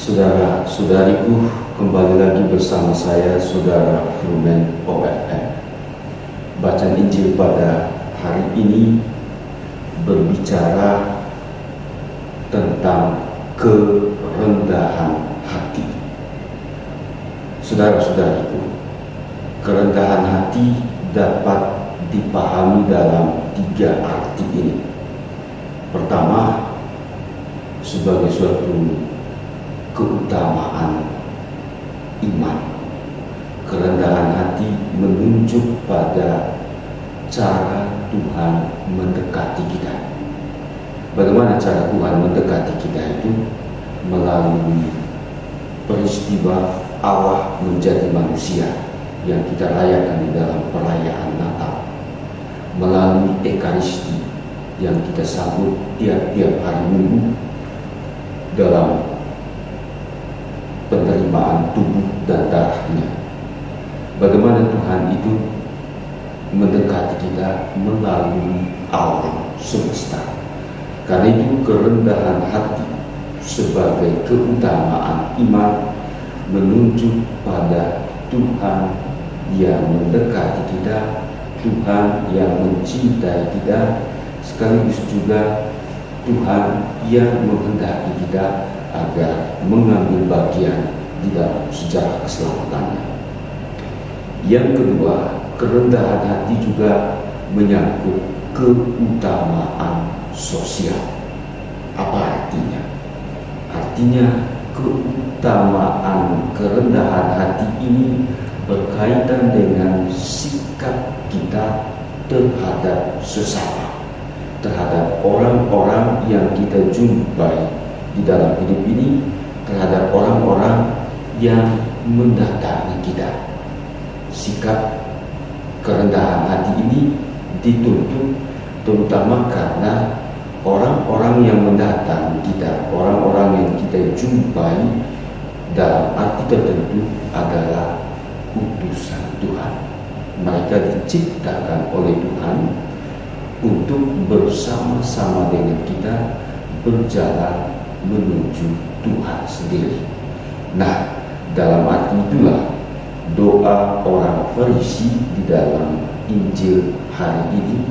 Saudara-saudariku, kembali lagi bersama saya, Saudara Frumen OFM. Bacaan Injil pada hari ini berbicara tentang kerendahan hati. Saudara-saudariku, kerendahan hati dapat dipahami dalam 3 arti ini. Pertama, sebagai suatu keutamaan iman. Kerendahan hati menunjuk pada cara Tuhan mendekati kita. Bagaimana cara Tuhan mendekati kita itu? Melalui peristiwa Allah menjadi manusia yang kita rayakan di dalam perayaan Natal, melalui Ekaristi yang kita sambut tiap-tiap hari Minggu dalam penerimaan tubuh dan darahnya. Bagaimana Tuhan itu mendekati kita melalui alam semesta. Karena itu kerendahan hati sebagai keutamaan iman menunjuk pada Tuhan yang mendekati kita, Tuhan yang mencintai kita, sekaligus juga Tuhan yang menghendaki kita agar mengambil bagian di dalam sejarah keselamatannya. Yang kedua, kerendahan hati juga menyangkut keutamaan sosial. Apa artinya? Artinya keutamaan kerendahan hati ini berkaitan dengan sikap kita terhadap sesama, terhadap orang-orang yang kita jumpai di dalam hidup ini, terhadap orang-orang yang mendatangi kita. Sikap kerendahan hati ini dituntut terutama karena orang-orang yang mendatangi kita, orang-orang yang kita jumpai dalam arti tertentu adalah utusan Tuhan. Mereka diciptakan oleh Tuhan untuk bersama-sama dengan kita berjalan menuju Tuhan sendiri. Nah, dalam arti itulah doa orang Farisi di dalam Injil hari ini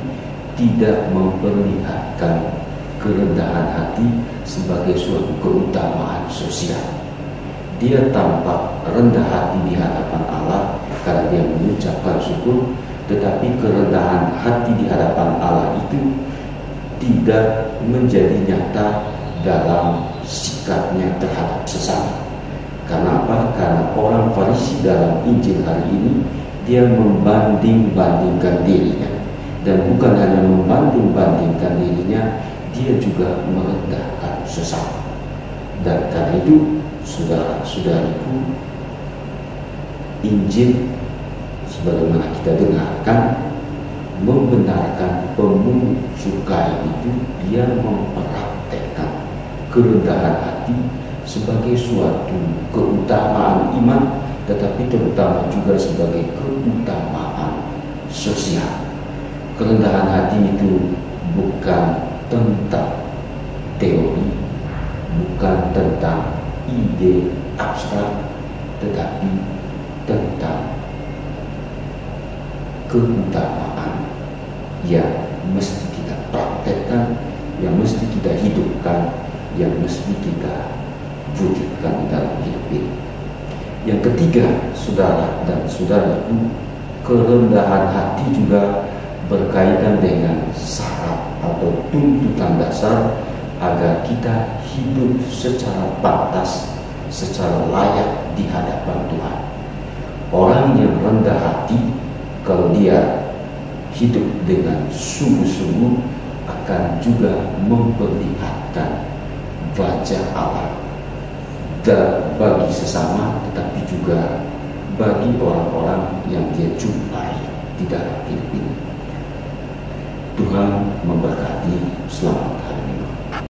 tidak memperlihatkan kerendahan hati sebagai suatu keutamaan sosial. Dia tampak rendah hati di hadapan Allah karena dia mengucapkan syukur, tetapi kerendahan hati di hadapan Allah itu tidak menjadi nyata dalam sikapnya terhadap sesama. Karena apa? Karena orang Farisi dalam Injil hari ini dia membanding-bandingkan dirinya, dan bukan hanya membanding-bandingkan dirinya, dia juga merendahkan sesama. Dan karena itu, saudara-saudariku, Injil sebagaimana kita dengarkan membenarkan pemungut cukai itu dia mempraktekkan kerendahan hati sebagai suatu keutamaan iman, tetapi terutama juga sebagai keutamaan sosial. Kerendahan hati itu bukan tentang teori, bukan tentang ide abstrak, tetapi tentang keutamaan yang mesti kita praktekkan, yang mesti kita hidupkan, yang mesti kita wujudkan di dalam hidup ini. Yang ketiga, saudara dan saudaraku, kerendahan hati juga berkaitan dengan syarat atau tuntutan dasar agar kita hidup secara pantas, secara layak di hadapan Tuhan. Orang yang rendah hati, kalau dia hidup dengan sungguh-sungguh, akan juga memperlihatkan wajah Allah bagi sesama, tetapi juga bagi orang-orang yang dia jumpai di dalam hidup ini. Tuhan memberkati. Selamat.